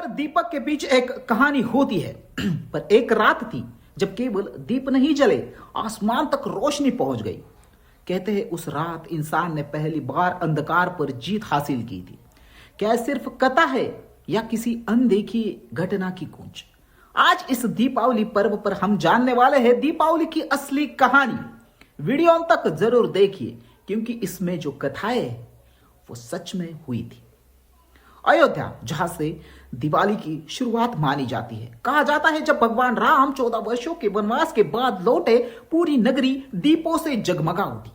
हर दीपक के पीछे एक कहानी होती है। पर एक रात थी जब केवल दीप नहीं जले, आसमान तक रोशनी पहुंच गई। कहते हैं उस रात इंसान ने पहली बार अंधकार पर जीत हासिल की थी। क्या सिर्फ कथा है या किसी अनदेखी घटना की गूंज? आज इस दीपावली पर्व पर हम जानने वाले हैं दीपावली की असली कहानी। वीडियो अंत तक जरूर देखिए क्योंकि इसमें जो कथाएं है वो सच में हुई थी। अयोध्या, जहां से दिवाली की शुरुआत मानी जाती है, कहा जाता है जब भगवान राम 14 वर्षों के वनवास के बाद लौटे, पूरी नगरी दीपों से जगमगा उठी।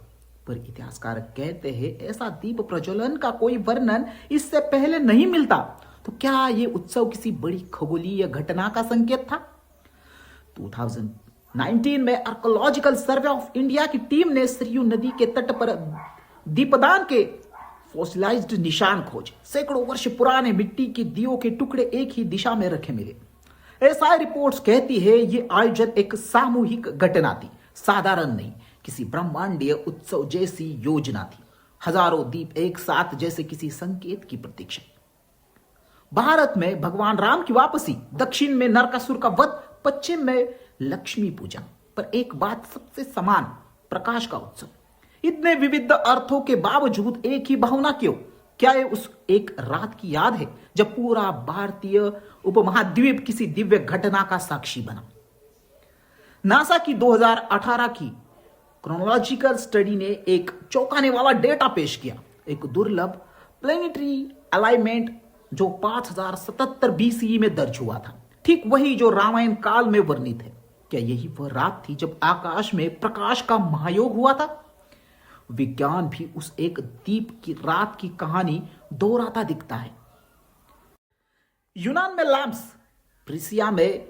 पर इतिहासकार कहते हैं ऐसा दीप प्रज्वलन का कोई वर्णन इससे पहले नहीं मिलता। तो क्या ये उत्सव किसी बड़ी खगोलीय घटना का संकेत था? 2019 में आर्कोलॉजिकल सर्वे ऑफ इंडिया की टीम ने सरयू नदी के तट पर दीपदान के फॉसिलाइज्ड निशान खोजे। सैकड़ों वर्ष पुराने मिट्टी के दियों के टुकड़े एक ही दिशा में रखे मिले। एसआई रिपोर्ट्स कहती है ये आयोजन एक सामूहिक घटना थी, साधारण नहीं, किसी ब्रह्मांडीय उत्सव जैसी योजना थी। हजारों दीप एक साथ जैसे किसी संकेत की प्रतीक्षा। भारत में भगवान राम की वापसी, दक्षिण में नरकासुर का वध, पश्चिम में लक्ष्मी पूजा, पर एक बात सबसे समान, प्रकाश का उत्सव। इतने विविध अर्थों के बावजूद एक ही भावना क्यों? क्या ये उस एक रात की याद है जब पूरा भारतीय उपमहाद्वीप किसी दिव्य घटना का साक्षी बना? नासा की 2018 की क्रोनोलॉजिकल स्टडी ने एक चौंकाने वाला डेटा पेश किया। एक दुर्लभ प्लेनेटरी अलाइनमेंट जो 5077 बीसीई में दर्ज हुआ था, ठीक वही जो रामायण काल में वर्णित है। क्या यही वह रात थी जब आकाश में प्रकाश का महायोग हुआ था? विज्ञान भी उस एक दीप की रात की कहानी दोहराता दिखता है। यूनान में लैम्प्स, प्रिसिया में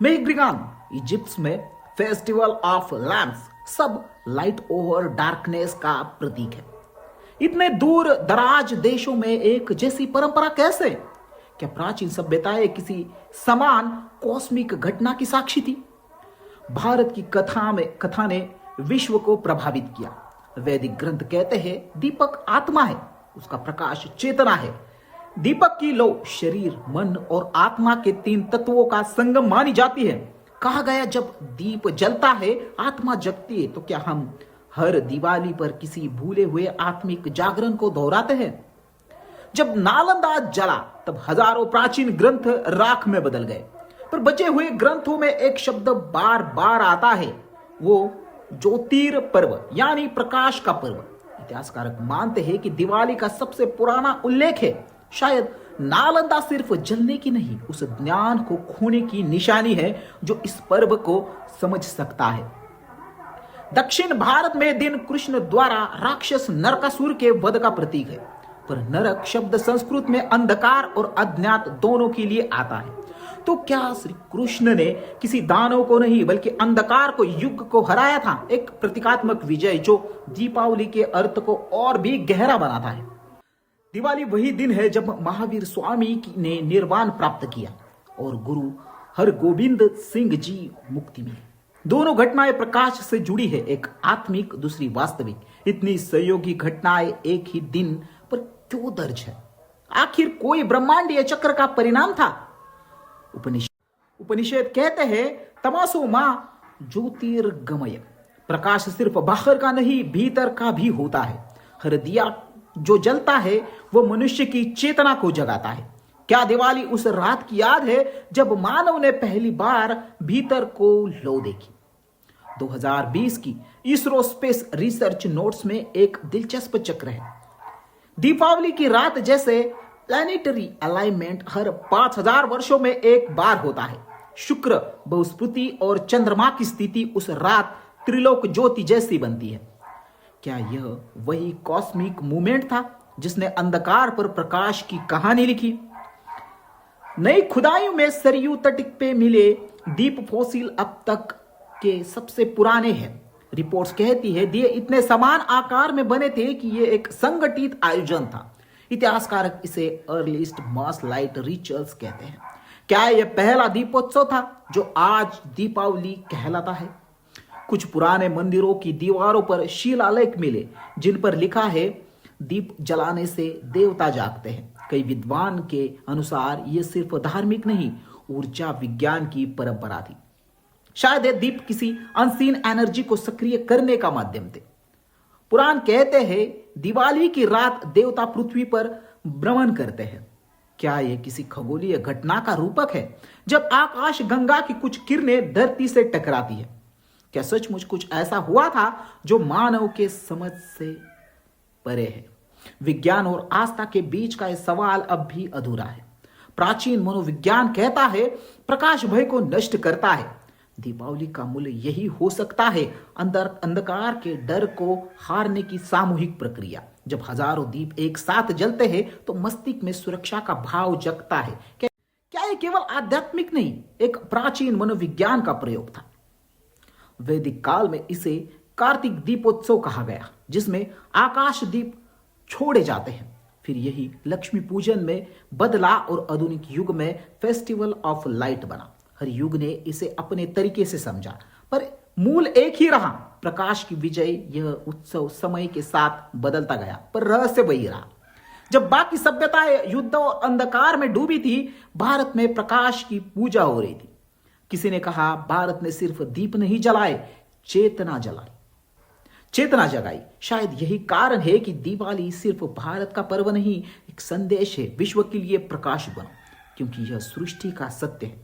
मेहग्रिगान, इजिप्ट में फेस्टिवल ऑफ लैम्प्स, सब लाइट ओवर डार्कनेस का प्रतीक है। इतने दूर दराज देशों में एक जैसी परंपरा कैसे? क्या प्राचीन सभ्यताएं किसी समान कॉस्मिक घटना की साक्षी थी? भारत की कथा ने विश्व को प्रभावित किया। वैदिक ग्रंथ कहते हैं दीपक आत्मा है, उसका प्रकाश चेतना है। दीपक की लौ शरीर, मन और आत्मा के 3 तत्वों का संगम मानी जाती है। कहा गया जब दीप जलता है आत्मा जगती है। तो क्या हम हर दिवाली पर किसी भूले हुए आत्मिक जागरण को दोहराते हैं? जब नालंदा जला तब हजारों प्राचीन ग्रंथ राख में बदल गए, पर बचे हुए ग्रंथों में एक शब्द बार बार आता है, वो ज्योतिर पर्व यानी प्रकाश का पर्व। इतिहासकार मानते हैं कि दिवाली का सबसे पुराना उल्लेख है। शायद नालंदा सिर्फ जलने की नहीं, उस ज्ञान को खोने की निशानी है जो इस पर्व को समझ सकता है। दक्षिण भारत में दिन कृष्ण द्वारा राक्षस नरकासुर के वध का प्रतीक है, पर नरक शब्द संस्कृत में अंधकार और अज्ञात दोनों के लिए आता है। तो क्या श्री कृष्ण ने किसी दानव को नहीं बल्कि अंधकार को, युग को हराया था? एक प्रतीकात्मक विजय जो दीपावली के अर्थ को और भी गहरा बनाता है। दिवाली वही दिन है जब महावीर स्वामी ने निर्वाण प्राप्त किया और गुरु हरगोविंद सिंह जी मुक्ति मिली। दोनों घटनाएं प्रकाश से जुड़ी है, एक आत्मिक, दूसरी वास्तविक। इतनी सहयोगी घटनाएं एक ही दिन पर क्यों दर्ज है? आखिर कोई ब्रह्मांडीय चक्र का परिणाम था? उपनिषद कहते हैं तमसो मां ज्योतिर्गमय, प्रकाश सिर्फ बाहर का नहीं भीतर का भी होता है। हर दिया जो जलता है वो मनुष्य की चेतना को जगाता है। क्या दिवाली उस रात की याद है जब मानव ने पहली बार भीतर को लौ देखी? 2020 की इसरो स्पेस रिसर्च नोट्स में एक दिलचस्प चक्र है। दीपावली की रात जैसे प्लैनेटरी अलाइनमेंट हर 5000 वर्षों में एक बार होता है। शुक्र, बृहस्पति और चंद्रमा की स्थिति उस रात त्रिलोक ज्योति जैसी बनती है। क्या यह वही कॉस्मिक मूवमेंट था जिसने अंधकार पर प्रकाश की कहानी लिखी? नई खुदाइयों में सरयू तट पे मिले दीप फॉसिल अब तक के सबसे पुराने हैं। रिपोर्ट्स कहती है दिए इतने समान आकार में बने थे कि यह एक संगठित आयोजन था। इतिहासकार इसे अर्लीस्ट मास लाइट रिचुअल्स कहते हैं। क्या यह पहला दीपोत्सव था जो आज दीपावली कहलाता है? कुछ पुराने मंदिरों की दीवारों पर शिलालेख मिले जिन पर लिखा है दीप जलाने से देवता जागते हैं। कई विद्वान के अनुसार यह सिर्फ धार्मिक नहीं, ऊर्जा विज्ञान की परंपरा थी। शायद यह दीप किसी अनसीन एनर्जी को सक्रिय करने का माध्यम थे। पुराण कहते हैं दिवाली की रात देवता पृथ्वी पर भ्रमण करते हैं। क्या यह किसी खगोलीय घटना का रूपक है जब आकाश गंगा की कुछ किरणें धरती से टकराती है? क्या सचमुच कुछ ऐसा हुआ था जो मानव के समझ से परे है? विज्ञान और आस्था के बीच का यह सवाल अब भी अधूरा है। प्राचीन मनोविज्ञान कहता है प्रकाश भय को नष्ट करता है। दीपावली का मूल्य यही हो सकता है, अंधकार के डर को हारने की सामूहिक प्रक्रिया। जब हजारों दीप एक साथ जलते हैं तो मस्तिष्क में सुरक्षा का भाव जगता है। क्या यह केवल आध्यात्मिक नहीं, एक प्राचीन मनोविज्ञान का प्रयोग था? वैदिक काल में इसे कार्तिक दीपोत्सव कहा गया, जिसमें आकाश दीप छोड़े जाते हैं। फिर यही लक्ष्मी पूजन में बदला और आधुनिक युग में फेस्टिवल ऑफ लाइट बना। हर युग ने इसे अपने तरीके से समझा, पर मूल एक ही रहा, प्रकाश की विजय। यह उत्सव समय के साथ बदलता गया, पर रहस्य वही रहा। जब बाकी सभ्यताएं युद्ध और अंधकार में डूबी थी, भारत में प्रकाश की पूजा हो रही थी। किसी ने कहा भारत ने सिर्फ दीप नहीं जलाए, चेतना जगाई। शायद यही कारण है कि दिवाली सिर्फ भारत का पर्व नहीं, एक संदेश है, विश्व के लिए प्रकाश बनो, क्योंकि यह सृष्टि का सत्य है।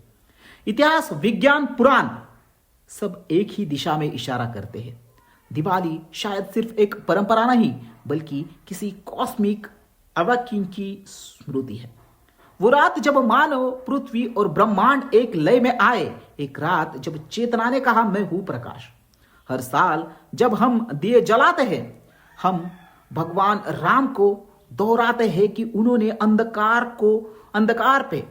इतिहास, विज्ञान, पुराण सब एक ही दिशा में इशारा करते हैं। दिवाली शायद सिर्फ एक परंपरा नहीं, बल्कि किसी कॉस्मिक अवेकनिंग की स्मृति है। वो रात जब मानव, पृथ्वी और ब्रह्मांड एक लय में आए, एक रात जब चेतना ने कहा मैं हूं प्रकाश। हर साल जब हम दिए जलाते हैं, हम भगवान राम को दोहराते हैं कि उन्होंने अंधकार पे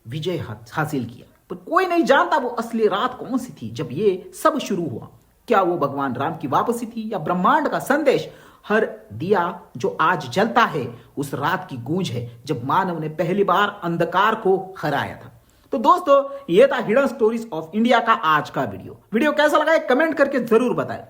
विजय हासिल किया। पर कोई नहीं जानता वो असली रात कौन सी थी जब ये सब शुरू हुआ। क्या वो भगवान राम की वापसी थी या ब्रह्मांड का संदेश? हर दिया जो आज जलता है उस रात की गूंज है जब मानव ने पहली बार अंधकार को हराया था। तो दोस्तों, ये था हिडन स्टोरीज ऑफ इंडिया का आज का वीडियो कैसा लगा कमेंट करके जरूर बताएं।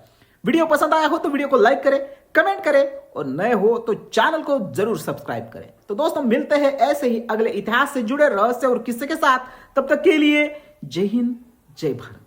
वीडियो पसंद आया हो तो वीडियो को लाइक करें, कमेंट करें और नए हो तो चैनल को जरूर सब्सक्राइब करें। तो दोस्तों, मिलते हैं ऐसे ही अगले इतिहास से जुड़े रहस्य और किस्से के साथ। तब तक के लिए जय हिंद, जय भारत।